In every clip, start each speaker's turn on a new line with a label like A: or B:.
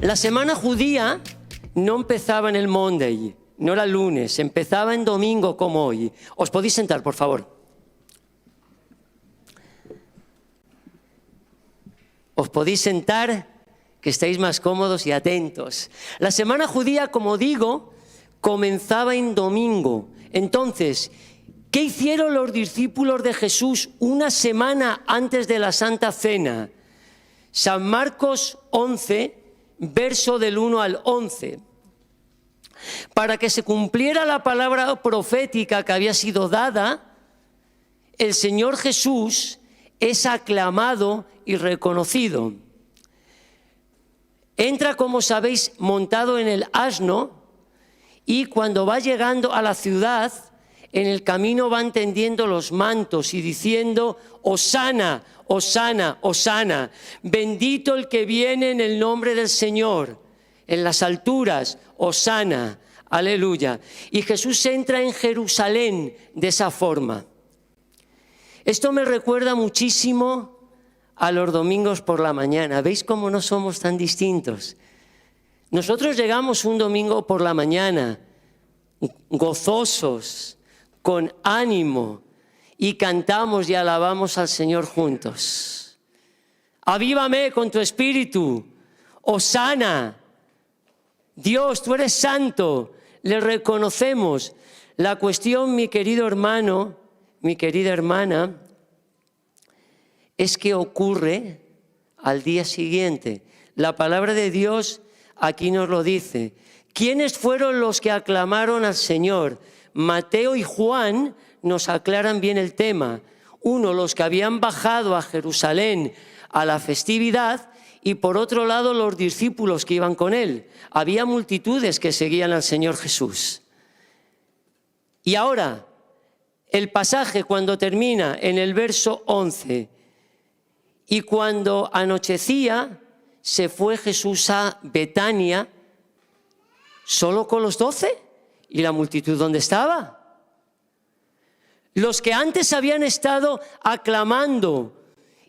A: La semana judía no empezaba en el Monday, no era lunes, empezaba en domingo como hoy. ¿Os podéis sentar, por favor? Os podéis sentar, que estéis más cómodos y atentos. La semana judía, como digo, comenzaba en domingo. Entonces, ¿qué hicieron los discípulos de Jesús una semana antes de la Santa Cena? San Marcos 11, verso del 1 al 11. Para que se cumpliera la palabra profética que había sido dada, el Señor Jesús es aclamado y reconocido. Entra, como sabéis, montado en el asno, y cuando va llegando a la ciudad, en el camino van tendiendo los mantos y diciendo: Hosana, Hosana, Hosana, bendito el que viene en el nombre del Señor, en las alturas, Hosana, aleluya. Y Jesús entra en Jerusalén de esa forma. Esto me recuerda muchísimo a los domingos por la mañana. ¿Veis cómo no somos tan distintos? Nosotros llegamos un domingo por la mañana, gozosos, con ánimo, y cantamos y alabamos al Señor juntos. Avívame con tu espíritu, Hosana, Dios, tú eres santo, le reconocemos. La cuestión, mi querido hermano, mi querida hermana, es que ocurre al día siguiente. La palabra de Dios aquí nos lo dice. ¿Quiénes fueron los que aclamaron al Señor? Mateo y Juan nos aclaran bien el tema. Uno, los que habían bajado a Jerusalén a la festividad, y por otro lado los discípulos que iban con él. Había multitudes que seguían al Señor Jesús. Y ahora, el pasaje cuando termina en el verso 11, y cuando anochecía, se fue Jesús a Betania, solo con los 12, ¿y la multitud dónde estaba? Los que antes habían estado aclamando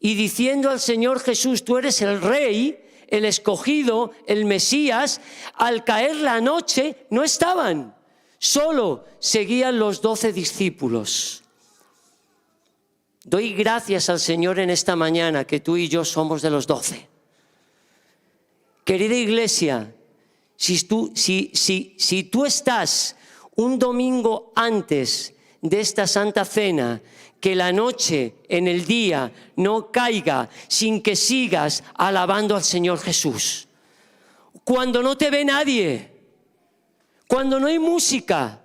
A: y diciendo al Señor Jesús: tú eres el Rey, el escogido, el Mesías, al caer la noche no estaban, solo seguían los 12 discípulos. Doy gracias al Señor en esta mañana que tú y yo somos de los 12. Querida iglesia, si tú estás un domingo antes de esta Santa Cena, que la noche en el día no caiga sin que sigas alabando al Señor Jesús. Cuando no te ve nadie, cuando no hay música,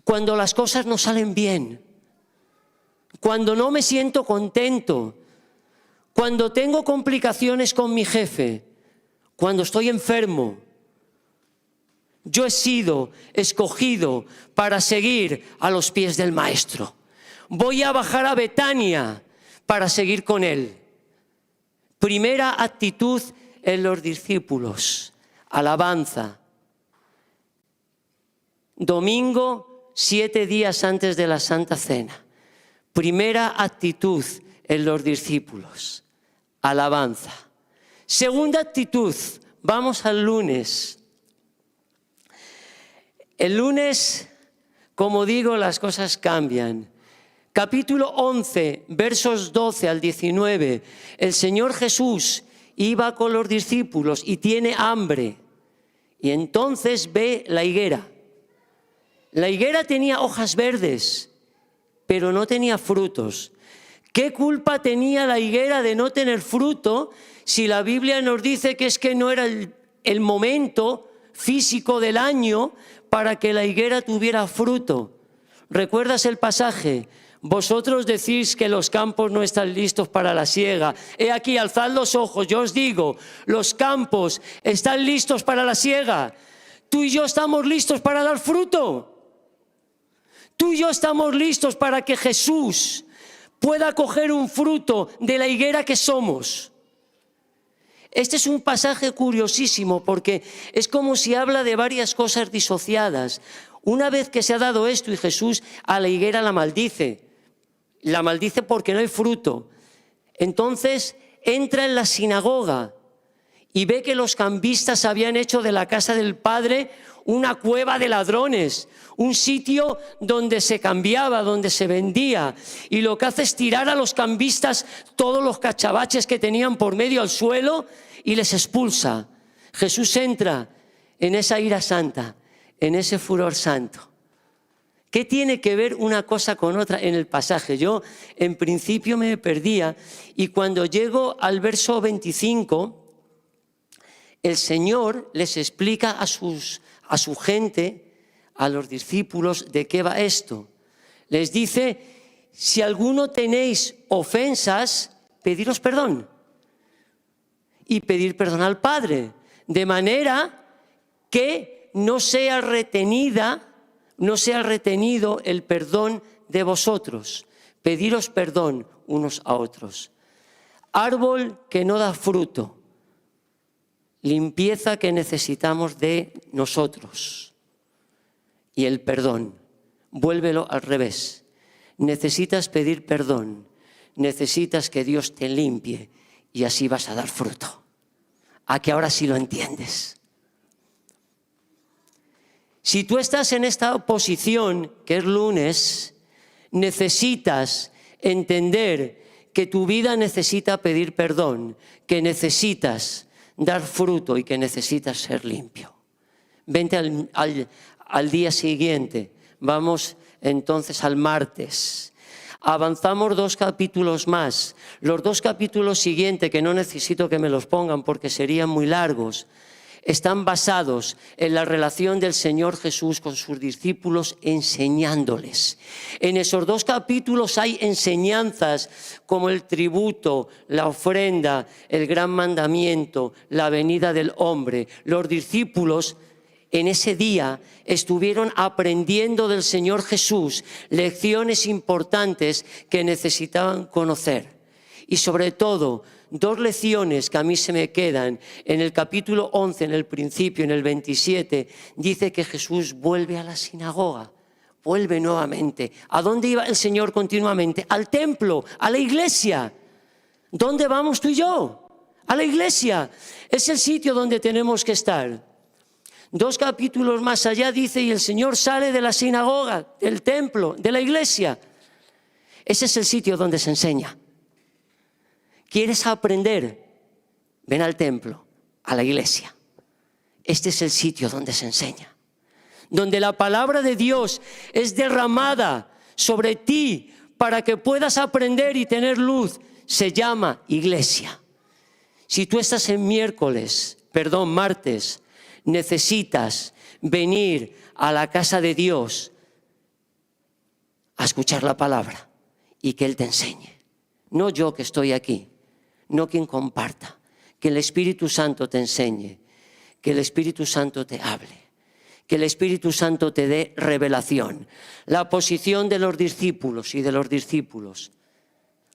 A: cuando las cosas no salen bien, cuando no me siento contento, cuando tengo complicaciones con mi jefe, cuando estoy enfermo. Yo he sido escogido para seguir a los pies del Maestro. Voy a bajar a Betania para seguir con Él. Primera actitud en los discípulos: alabanza. Domingo, 7 días antes de la Santa Cena. Primera actitud en los discípulos: alabanza. Segunda actitud, vamos al lunes. El lunes, como digo, las cosas cambian. Capítulo 11, versos 12 al 19. El Señor Jesús iba con los discípulos y tiene hambre. Y entonces ve la higuera. La higuera tenía hojas verdes, pero no tenía frutos. ¿Qué culpa tenía la higuera de no tener fruto si la Biblia nos dice que es que no era el momento físico del año para que la higuera tuviera fruto? ¿Recuerdas el pasaje? Vosotros decís que los campos no están listos para la siega. He aquí, alzad los ojos, yo os digo, los campos están listos para la siega. Tú y yo estamos listos para dar fruto. Tú y yo estamos listos para que Jesús pueda coger un fruto de la higuera que somos. Este es un pasaje curiosísimo porque es como si habla de varias cosas disociadas. Una vez que se ha dado esto y Jesús a la higuera la maldice porque no hay fruto. Entonces entra en la sinagoga y ve que los cambistas habían hecho de la casa del padre una cueva de ladrones, un sitio donde se cambiaba, donde se vendía. Y lo que hace es tirar a los cambistas todos los cachabaches que tenían por medio al suelo y les expulsa. Jesús entra en esa ira santa, en ese furor santo. ¿Qué tiene que ver una cosa con otra en el pasaje? Yo en principio me perdía y cuando llego al verso 25, el Señor les explica a su gente, a los discípulos, de qué va esto. Les dice, si alguno tenéis ofensas, pediros perdón. Y pedir perdón al Padre, de manera que no sea retenido el perdón de vosotros. Pediros perdón unos a otros. Árbol que no da fruto. Limpieza que necesitamos de nosotros. Y el perdón, vuélvelo al revés. Necesitas pedir perdón, necesitas que Dios te limpie y así vas a dar fruto. ¿A que ahora sí lo entiendes? Si tú estás en esta posición, que es lunes, necesitas entender que tu vida necesita pedir perdón, que necesitas dar fruto y que necesitas ser limpio. Vente al día siguiente. Vamos entonces al martes. Avanzamos 2 capítulos más. Los 2 capítulos siguientes, que no necesito que me los pongan porque serían muy largos, están basados en la relación del Señor Jesús con sus discípulos, enseñándoles. En esos 2 capítulos hay enseñanzas como el tributo, la ofrenda, el gran mandamiento, la venida del hombre. Los discípulos en ese día estuvieron aprendiendo del Señor Jesús lecciones importantes que necesitaban conocer. Y sobre todo, 2 lecciones que a mí se me quedan. En el capítulo 11, en el principio, en el 27, dice que Jesús vuelve a la sinagoga, vuelve nuevamente. ¿A dónde iba el Señor continuamente? Al templo, a la iglesia. ¿Dónde vamos tú y yo? A la iglesia. Es el sitio donde tenemos que estar. 2 capítulos más allá dice, y el Señor sale de la sinagoga, del templo, de la iglesia. Ese es el sitio donde se enseña. ¿Quieres aprender? Ven al templo, a la iglesia. Este es el sitio donde se enseña. Donde la palabra de Dios es derramada sobre ti para que puedas aprender y tener luz. Se llama iglesia. Si tú estás en martes, necesitas venir a la casa de Dios a escuchar la palabra y que Él te enseñe. No yo que estoy aquí. No quien comparta, que el Espíritu Santo te enseñe, que el Espíritu Santo te hable, que el Espíritu Santo te dé revelación. La posición de los discípulos y de los discípulos,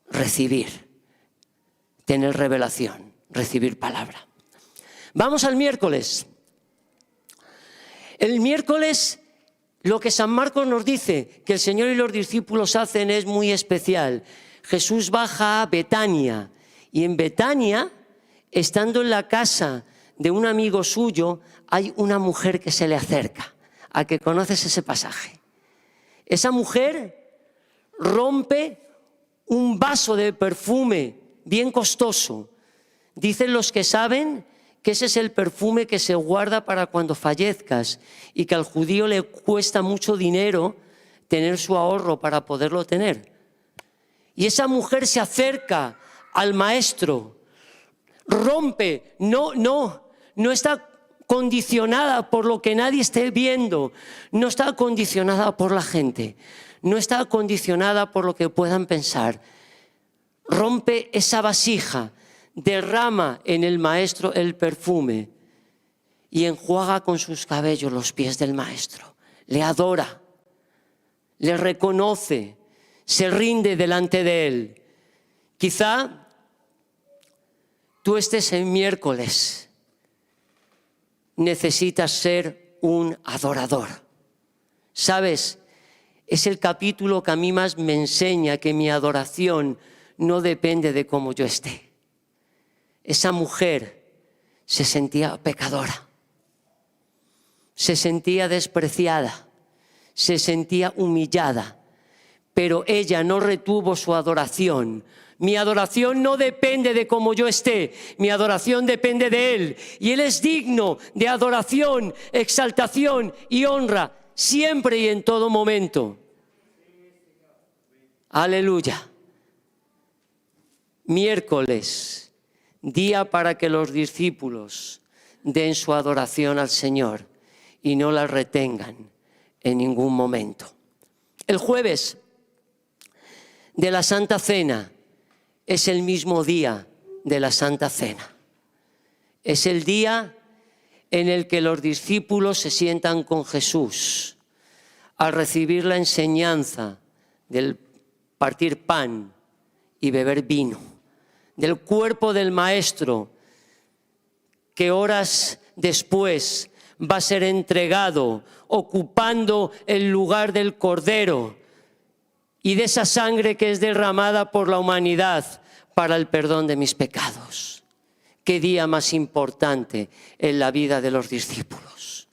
A: recibir, tener revelación, recibir palabra. Vamos al miércoles. El miércoles lo que San Marcos nos dice que el Señor y los discípulos hacen es muy especial. Jesús baja a Betania. Y en Betania, estando en la casa de un amigo suyo, hay una mujer que se le acerca. ¿A que conoces ese pasaje? Esa mujer rompe un vaso de perfume bien costoso. Dicen los que saben que ese es el perfume que se guarda para cuando fallezcas y que al judío le cuesta mucho dinero tener su ahorro para poderlo tener. Y esa mujer se acerca al maestro, rompe, no está condicionada por lo que nadie esté viendo, no está condicionada por la gente, no está condicionada por lo que puedan pensar. Rompe esa vasija, derrama en el maestro el perfume y enjuaga con sus cabellos los pies del maestro. Le adora, le reconoce, se rinde delante de él. Quizá tú estés en miércoles, necesitas ser un adorador. ¿Sabes? Es el capítulo que a mí más me enseña que mi adoración no depende de cómo yo esté. Esa mujer se sentía pecadora, se sentía despreciada, se sentía humillada, pero ella no retuvo su adoración. Mi adoración no depende de cómo yo esté, mi adoración depende de Él. Y Él es digno de adoración, exaltación y honra, siempre y en todo momento. Aleluya. Miércoles, día para que los discípulos den su adoración al Señor y no la retengan en ningún momento. El jueves de la Santa Cena es el mismo día de la Santa Cena. Es el día en el que los discípulos se sientan con Jesús al recibir la enseñanza del partir pan y beber vino, del cuerpo del Maestro que horas después va a ser entregado ocupando el lugar del Cordero, y de esa sangre que es derramada por la humanidad para el perdón de mis pecados. Qué día más importante en la vida de los discípulos.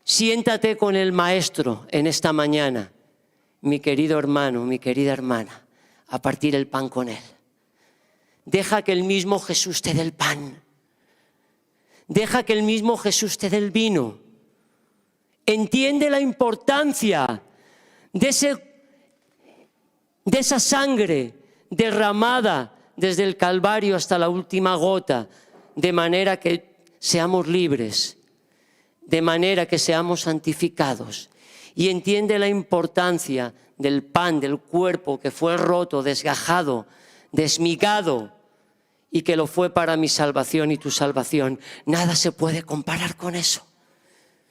A: Siéntate con el Maestro en esta mañana, mi querido hermano, mi querida hermana, a partir el pan con Él. Deja que el mismo Jesús te dé el pan. Deja que el mismo Jesús te dé el vino. Entiende la importancia de esa sangre derramada desde el Calvario hasta la última gota, de manera que seamos libres, de manera que seamos santificados. Y entiende la importancia del pan, del cuerpo que fue roto, desgajado, desmigado, y que lo fue para mi salvación y tu salvación. Nada se puede comparar con eso.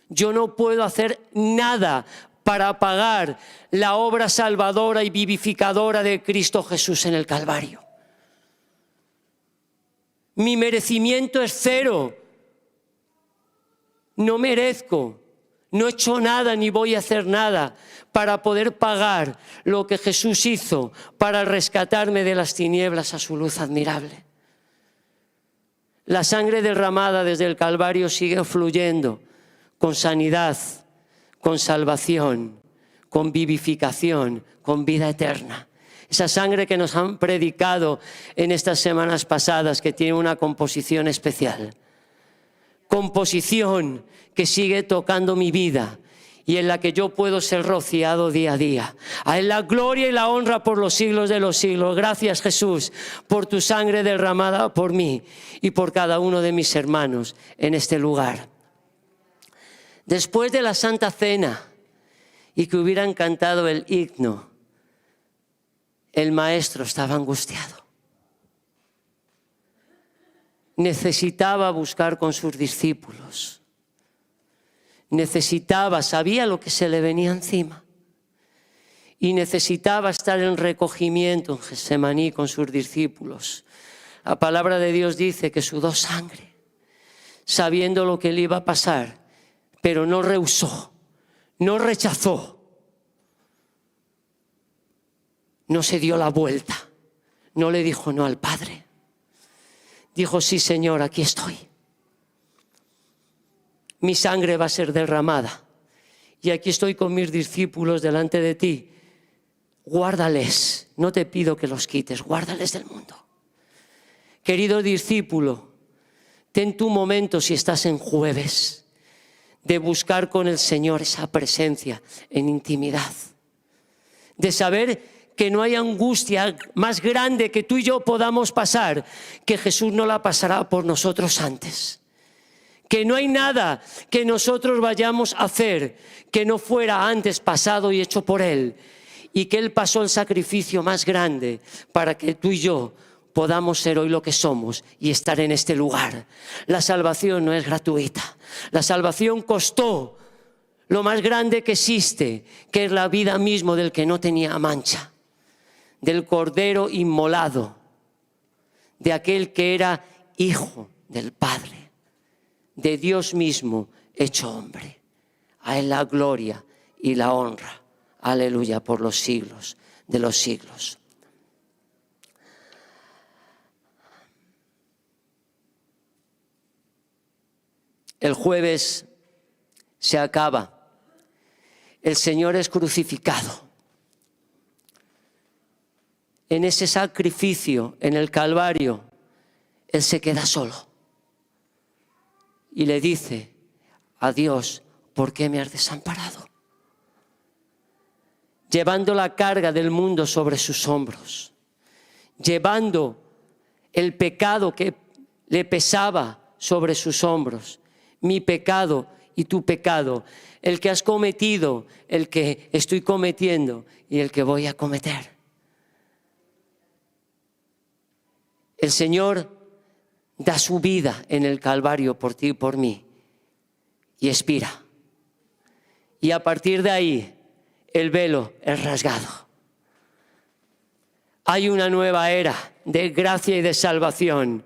A: Yo no puedo hacer nada para pagar la obra salvadora y vivificadora de Cristo Jesús en el Calvario. Mi merecimiento es cero. No merezco, no he hecho nada ni voy a hacer nada para poder pagar lo que Jesús hizo para rescatarme de las tinieblas a su luz admirable. La sangre derramada desde el Calvario sigue fluyendo con sanidad, con salvación, con vivificación, con vida eterna. Esa sangre que nos han predicado en estas semanas pasadas, que tiene una composición especial. Composición que sigue tocando mi vida y en la que yo puedo ser rociado día a día. A Él la gloria y la honra por los siglos de los siglos. Gracias, Jesús, por tu sangre derramada por mí y por cada uno de mis hermanos en este lugar. Después de la Santa Cena y que hubieran cantado el himno, el Maestro estaba angustiado. Necesitaba buscar con sus discípulos. Sabía lo que se le venía encima. Y necesitaba estar en recogimiento en Getsemaní con sus discípulos. La palabra de Dios dice que sudó sangre, sabiendo lo que le iba a pasar, pero no rehusó, no rechazó, no se dio la vuelta, no le dijo no al Padre. Dijo, sí, Señor, aquí estoy. Mi sangre va a ser derramada y aquí estoy con mis discípulos delante de ti. Guárdales, no te pido que los quites, guárdales del mundo. Querido discípulo, ten tu momento si estás en jueves de buscar con el Señor esa presencia en intimidad, de saber que no hay angustia más grande que tú y yo podamos pasar, que Jesús no la pasará por nosotros antes. Que no hay nada que nosotros vayamos a hacer que no fuera antes pasado y hecho por Él. Y que Él pasó el sacrificio más grande para que tú y yo podamos ser hoy lo que somos y estar en este lugar. La salvación no es gratuita. La salvación costó lo más grande que existe, que es la vida mismo del que no tenía mancha, del Cordero inmolado, de aquel que era hijo del Padre, de Dios mismo hecho hombre. A Él la gloria y la honra. Aleluya, por los siglos de los siglos. El jueves se acaba. El Señor es crucificado. En ese sacrificio, en el Calvario, Él se queda solo. Y le dice a Dios, ¿por qué me has desamparado? Llevando la carga del mundo sobre sus hombros. Llevando el pecado que le pesaba sobre sus hombros. Mi pecado y tu pecado. El que has cometido, el que estoy cometiendo y el que voy a cometer. El Señor da su vida en el Calvario por ti y por mí y expira. Y a partir de ahí el velo es rasgado. Hay una nueva era de gracia y de salvación.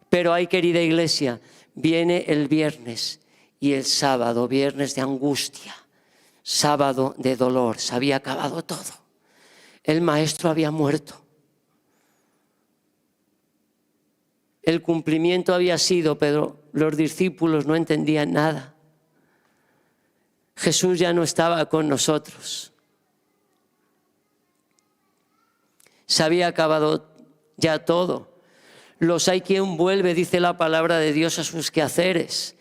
A: Pero hay, querida iglesia, viene el viernes y el sábado, viernes de angustia, sábado de dolor. Se había acabado todo. El maestro había muerto. El cumplimiento había sido, pero los discípulos no entendían nada. Jesús ya no estaba con nosotros. Se había acabado ya todo. Los hay quien vuelve, dice la palabra de Dios, a sus quehaceres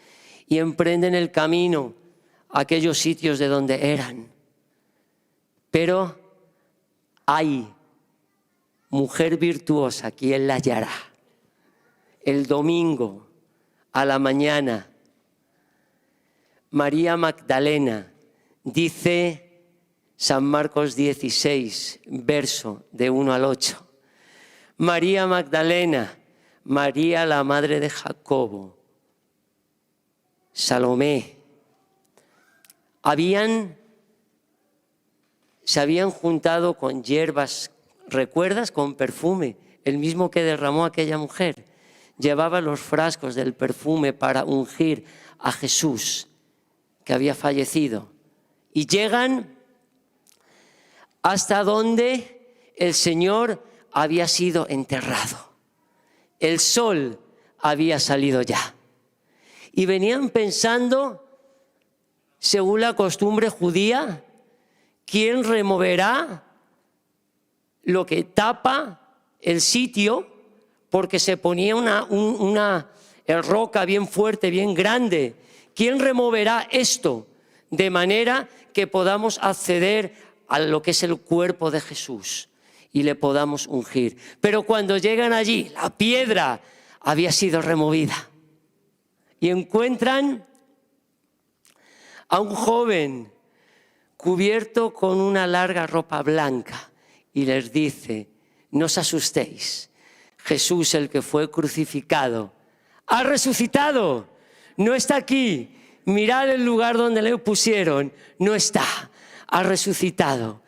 A: y emprenden el camino a aquellos sitios de donde eran. Pero hay mujer virtuosa, quien la hallará. El domingo a la mañana, María Magdalena, dice San Marcos 16, verso de 1 al 8. María Magdalena, María la madre de Jacobo, Salomé, se habían juntado con hierbas, ¿recuerdas? Con perfume, el mismo que derramó aquella mujer. Llevaba los frascos del perfume para ungir a Jesús, que había fallecido. Y llegan hasta donde el Señor había sido enterrado. El sol había salido ya. Y venían pensando, según la costumbre judía, ¿quién removerá lo que tapa el sitio? Porque se ponía una roca bien fuerte, bien grande. ¿Quién removerá esto de manera que podamos acceder a lo que es el cuerpo de Jesús y le podamos ungir? Pero cuando llegan allí, la piedra había sido removida y encuentran a un joven cubierto con una larga ropa blanca y les dice, no os asustéis. Jesús, el que fue crucificado, ha resucitado, no está aquí. Mirad el lugar donde le pusieron, no está, ha resucitado.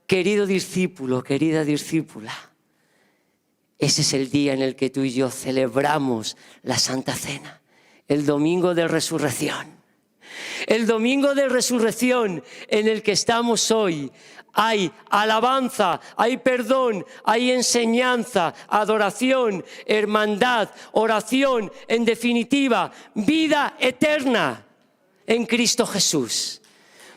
A: Querido discípulo, querida discípula, ese es el día en el que tú y yo celebramos la Santa Cena, el domingo de resurrección. El domingo de resurrección en el que estamos hoy. Hay alabanza, hay perdón, hay enseñanza, adoración, hermandad, oración, en definitiva, vida eterna en Cristo Jesús.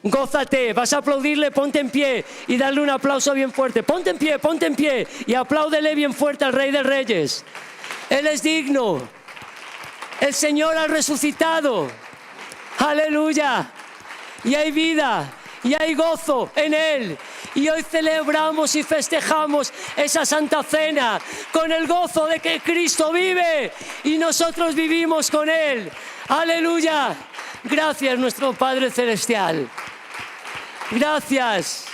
A: Gózate, vas a aplaudirle, ponte en pie y darle un aplauso bien fuerte. Ponte en pie y apláudele bien fuerte al Rey de Reyes. Él es digno. El Señor ha resucitado. Aleluya. Y hay vida. Y hay gozo en Él. Y hoy celebramos y festejamos esa Santa Cena con el gozo de que Cristo vive y nosotros vivimos con Él. Aleluya. Gracias, nuestro Padre Celestial. Gracias.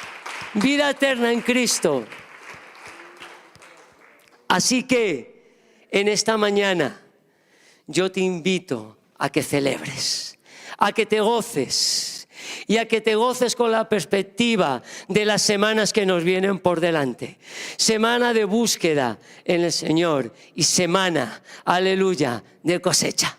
A: Vida eterna en Cristo. Así que en esta mañana yo te invito a que celebres, a que te goces. Y a que te goces con la perspectiva de las semanas que nos vienen por delante. Semana de búsqueda en el Señor y semana, aleluya, de cosecha.